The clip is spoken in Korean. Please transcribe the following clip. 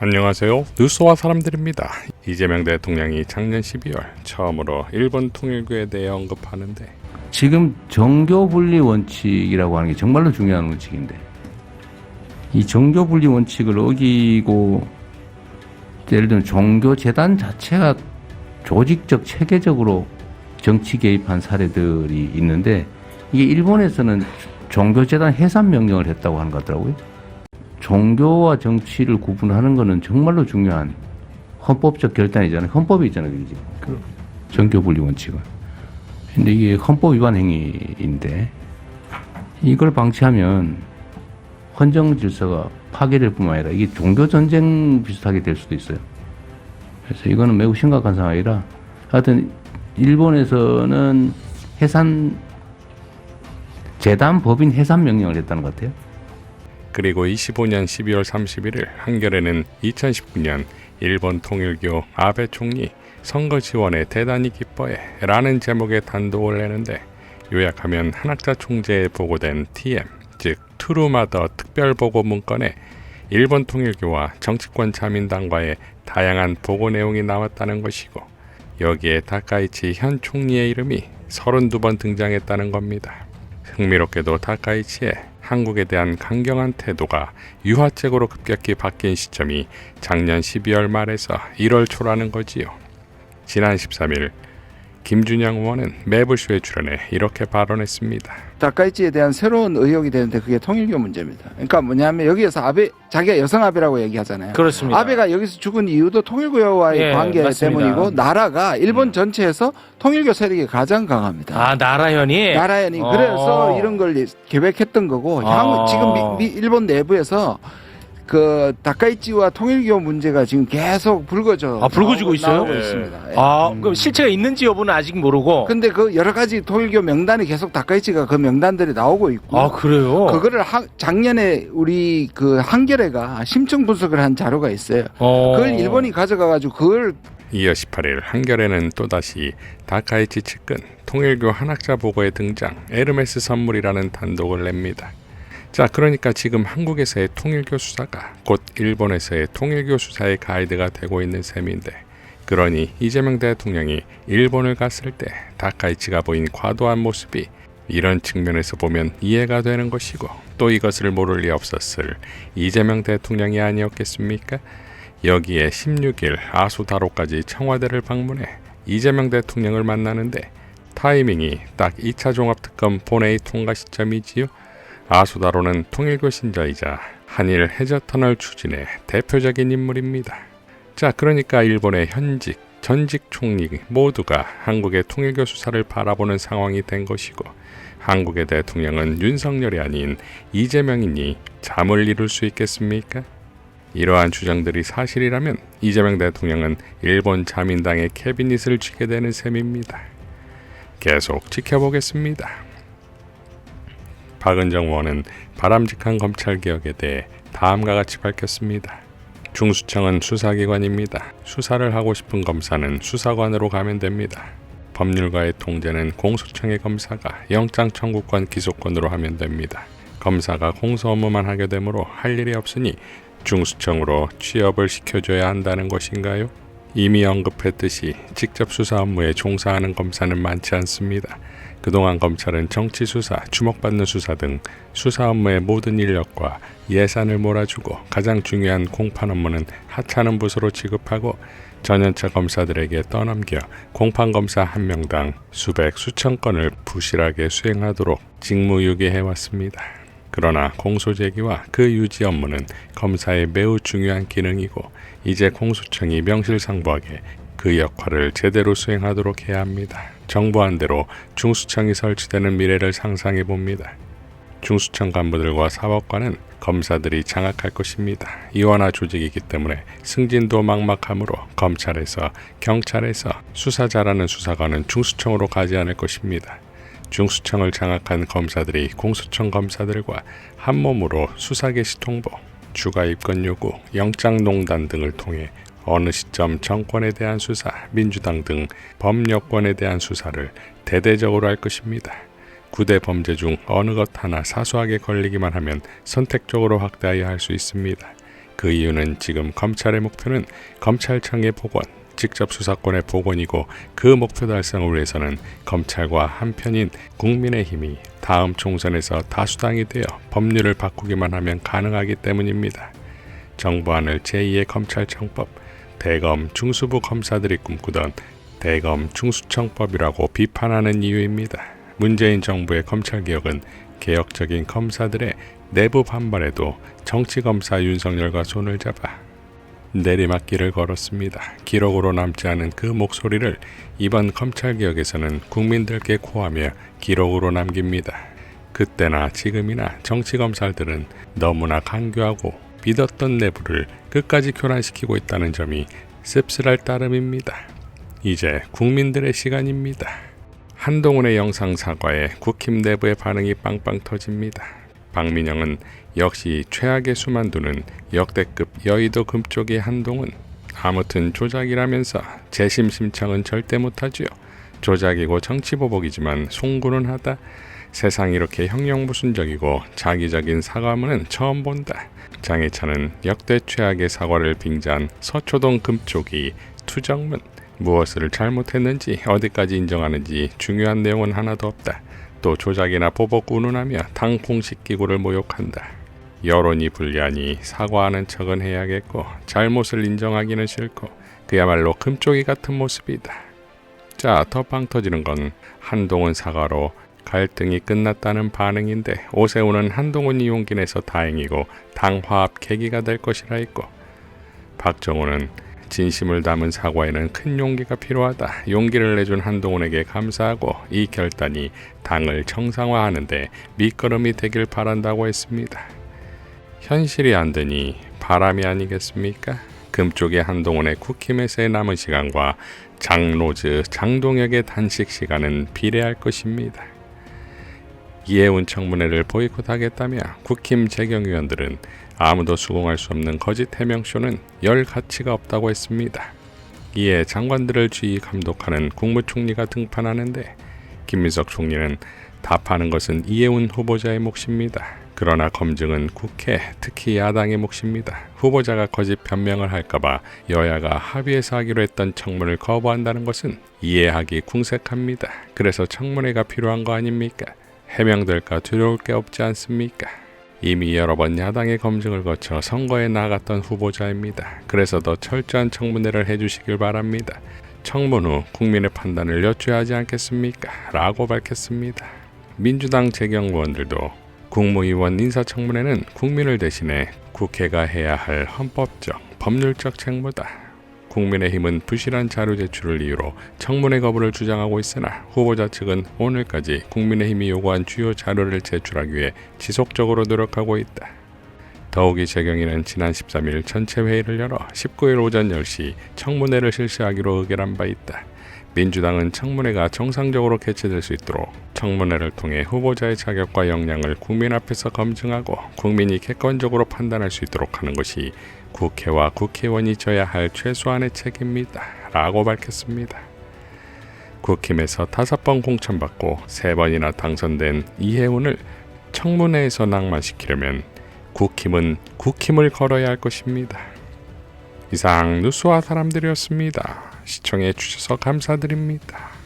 안녕하세요. 뉴스와 사람들입니다. 이재명 대통령이 작년 12월 처음으로 일본 통일교에 대해 언급하는데 지금 정교분리 원칙이라고 하는 게 정말로 중요한 원칙인데 이 정교분리 원칙을 어기고 예를 들면 종교재단 자체가 조직적 체계적으로 정치 개입한 사례들이 있는데 이게 일본에서는 종교재단 해산 명령을 했다고 하는 것 같더라고요. 종교와 정치를 구분하는 거는 정말로 중요한 헌법적 결단이잖아요. 헌법이 있잖아요. 이제 정교분리 원칙은. 근데 이게 헌법 위반 행위인데 이걸 방치하면 헌정 질서가 파괴될 뿐만 아니라 이게 종교 전쟁 비슷하게 될 수도 있어요. 그래서 이거는 매우 심각한 상황이라 하여튼 일본에서는 해산 재단 법인 해산 명령을 했다는 것 같아요. 그리고 25년 12월 31일 한겨레는 2019년 일본 통일교 아베 총리 선거 지원에 대단히 기뻐해 라는 제목의 단독을 내는데 요약하면 한학자 총재에 보고된 TM 즉 트루마더 특별보고 문건에 일본 통일교와 정치권 자민당과의 다양한 보고 내용이 나왔다는 것이고 여기에 다카이치 현 총리의 이름이 32번 등장했다는 겁니다. 흥미롭게도 다카이치의 한국에 대한 강경한 태도가 유화책으로 급격히 바뀐 시점이 작년 12월 말에서 1월 초라는 거지요. 지난 13일 김준영 의원은 매불쇼에 출연해 이렇게 발언했습니다. 다카이치에 대한 새로운 의혹이 되는데 그게 통일교 문제입니다. 그러니까 뭐냐면 여기에서 아베, 자기가 여성 아베라고 얘기하잖아요. 그렇습니다. 아베가 여기서 죽은 이유도 통일교와의 예, 관계 맞습니다. 때문이고 나라가 일본 전체에서 통일교 세력이 가장 강합니다. 아, 나라현이? 나라연이 그래서 이런 걸 계획했던 거고 지금 일본 내부에서 그 다카이치와 통일교 문제가 지금 계속 불거져 불거지고 있어요? 나오고 있습니다. 예. 그럼 실체가 있는지 여부는 아직 모르고. 근데 그 여러 가지 통일교 명단이 계속 다카이치가 그 명단들이 나오고 있고. 그래요? 그거를 작년에 우리 그 한겨레가 심층 분석을 한 자료가 있어요. 그걸 일본이 가져가가지고 그걸 이어 18일 한겨레는 또다시 다카이치 측근 통일교 한학자 보고에 등장 에르메스 선물이라는 단독을 냅니다. 자, 그러니까 지금 한국에서의 통일교 수사가 곧 일본에서의 통일교 수사의 가이드가 되고 있는 셈인데 그러니 이재명 대통령이 일본을 갔을 때 다카이치가 보인 과도한 모습이 이런 측면에서 보면 이해가 되는 것이고 또 이것을 모를 리 없었을 이재명 대통령이 아니었겠습니까? 여기에 16일 아수다로까지 청와대를 방문해 이재명 대통령을 만나는데 타이밍이 딱 2차 종합특검 본회의 통과 시점이지요. 아수다로는 통일교 신자이자 한일 해저터널 추진의 대표적인 인물입니다. 자, 그러니까 일본의 현직, 전직 총리 모두가 한국의 통일교 수사를 바라보는 상황이 된 것이고 한국의 대통령은 윤석열이 아닌 이재명이니 잠을 이룰 수 있겠습니까? 이러한 주장들이 사실이라면 이재명 대통령은 일본 자민당의 캐비닛을 쥐게 되는 셈입니다. 계속 지켜보겠습니다. 박은정 의원은 바람직한 검찰개혁에 대해 다음과 같이 밝혔습니다. 중수청은 수사기관입니다. 수사를 하고 싶은 검사는 수사관으로 가면 됩니다. 법률가의 통제는 공수청의 검사가 영장 청구권 기소권으로 하면 됩니다. 검사가 공소 업무만 하게 되므로 할 일이 없으니 중수청으로 취업을 시켜줘야 한다는 것인가요? 이미 언급했듯이 직접 수사 업무에 종사하는 검사는 많지 않습니다. 그동안 검찰은 정치수사, 주목받는 수사 등 수사 업무의 모든 인력과 예산을 몰아주고 가장 중요한 공판 업무는 하찮은 부서로 취급하고 전연차 검사들에게 떠넘겨 공판검사 한 명당 수백, 수천 건을 부실하게 수행하도록 직무유기해왔습니다. 그러나 공소제기와 그 유지 업무는 검사의 매우 중요한 기능이고 이제 공수청이 명실상부하게 그 역할을 제대로 수행하도록 해야 합니다. 정부안대로 중수청이 설치되는 미래를 상상해 봅니다. 중수청 간부들과 사법관은 검사들이 장악할 것입니다. 이원화 조직이기 때문에 승진도 막막하므로 검찰에서, 경찰에서 수사 잘하는 수사관은 중수청으로 가지 않을 것입니다. 중수청을 장악한 검사들이 공수청 검사들과 한몸으로 수사 개시 통보, 추가 입건 요구, 영장농단 등을 통해 어느 시점 정권에 대한 수사, 민주당 등 범여권에 대한 수사를 대대적으로 할 것입니다. 9대 범죄 중 어느 것 하나 사소하게 걸리기만 하면 선택적으로 확대하여 할 수 있습니다. 그 이유는 지금 검찰의 목표는 검찰청의 복원, 직접 수사권의 복원이고 그 목표 달성을 위해서는 검찰과 한편인 국민의힘이 다음 총선에서 다수당이 되어 법률을 바꾸기만 하면 가능하기 때문입니다. 정부안을 제2의 검찰청법, 대검 중수부 검사들이 꿈꾸던 대검 중수청법이라고 비판하는 이유입니다. 문재인 정부의 검찰개혁은 개혁적인 검사들의 내부 반발에도 정치검사 윤석열과 손을 잡아 내리막길을 걸었습니다. 기록으로 남지 않은 그 목소리를 이번 검찰개혁에서는 국민들께 고하며 기록으로 남깁니다. 그때나 지금이나 정치검사들은 너무나 간교하고 믿었던 내부를 끝까지 교란시키고 있다는 점이 씁쓸할 따름입니다. 이제 국민들의 시간입니다. 한동훈의 영상 사과에 국힘 내부의 반응이 빵빵 터집니다. 박민영은 역시 최악의 수만 두는 역대급 여의도 금쪽이 한동훈. 아무튼 조작이라면서 재심 신청은 절대 못하지요. 조작이고 정치보복이지만 송구는 하다. 세상 이렇게 형용무순적이고 자기적인 사과문은 처음 본다. 장해찬은 역대 최악의 사과를 빙자한 서초동 금쪽이 투정문. 무엇을 잘못했는지 어디까지 인정하는지 중요한 내용은 하나도 없다. 또 조작이나 보복 운운하며 당 공식 기구를 모욕한다. 여론이 불리하니 사과하는 척은 해야겠고 잘못을 인정하기는 싫고 그야말로 금쪽이 같은 모습이다. 자, 더 빵 터지는 건 한동훈 사과로 갈등이 끝났다는 반응인데 오세훈은 한동훈이 용기 내서 다행이고 당 화합 계기가 될 것이라 했고 박정우는 진심을 담은 사과에는 큰 용기가 필요하다. 용기를 내준 한동훈에게 감사하고 이 결단이 당을 정상화하는 데 밑거름이 되길 바란다고 했습니다. 현실이 안 되니 바람이 아니겠습니까? 금쪽의 한동훈의 국힘에서의 남은 시간과 장로즈, 장동혁의 단식 시간은 비례할 것입니다. 이해운 청문회를 보이콧하겠다며 국힘 재경위원들은 아무도 수긍할 수 없는 거짓 해명쇼는 열 가치가 없다고 했습니다. 이에 장관들을 주의 감독하는 국무총리가 등판하는데 김민석 총리는 답하는 것은 이해운 후보자의 몫입니다. 그러나 검증은 국회, 특히 야당의 몫입니다. 후보자가 거짓 변명을 할까봐 여야가 합의해서 하기로 했던 청문을 거부한다는 것은 이해하기 궁색합니다. 그래서 청문회가 필요한 거 아닙니까? 해명될까 두려울 게 없지 않습니까? 이미 여러 번 야당의 검증을 거쳐 선거에 나갔던 후보자입니다. 그래서 더 철저한 청문회를 해주시길 바랍니다. 청문 후 국민의 판단을 여쭈어야 하지 않겠습니까? 라고 밝혔습니다. 민주당 재경의원들도 국무위원 인사청문회는 국민을 대신해 국회가 해야 할 헌법적, 법률적 책무다. 국민의힘은 부실한 자료 제출을 이유로 청문회 거부를 주장하고 있으나 후보자 측은 오늘까지 국민의힘이 요구한 주요 자료를 제출하기 위해 지속적으로 노력하고 있다. 더욱이 재경위는 지난 13일 전체 회의를 열어 19일 오전 10시 청문회를 실시하기로 의결한 바 있다. 민주당은 청문회가 정상적으로 개최될 수 있도록 청문회를 통해 후보자의 자격과 역량을 국민 앞에서 검증하고 국민이 객관적으로 판단할 수 있도록 하는 것이 국회와 국회의원이 져야 할 최소한의 책임입니다. 라고 밝혔습니다. 국힘에서 5번 공천받고 3번이나 당선된 이해운을 청문회에서 낙마시키려면 국힘은 국힘을 걸어야 할 것입니다. 이상 뉴스와 사람들이었습니다. 시청해 주셔서 감사드립니다.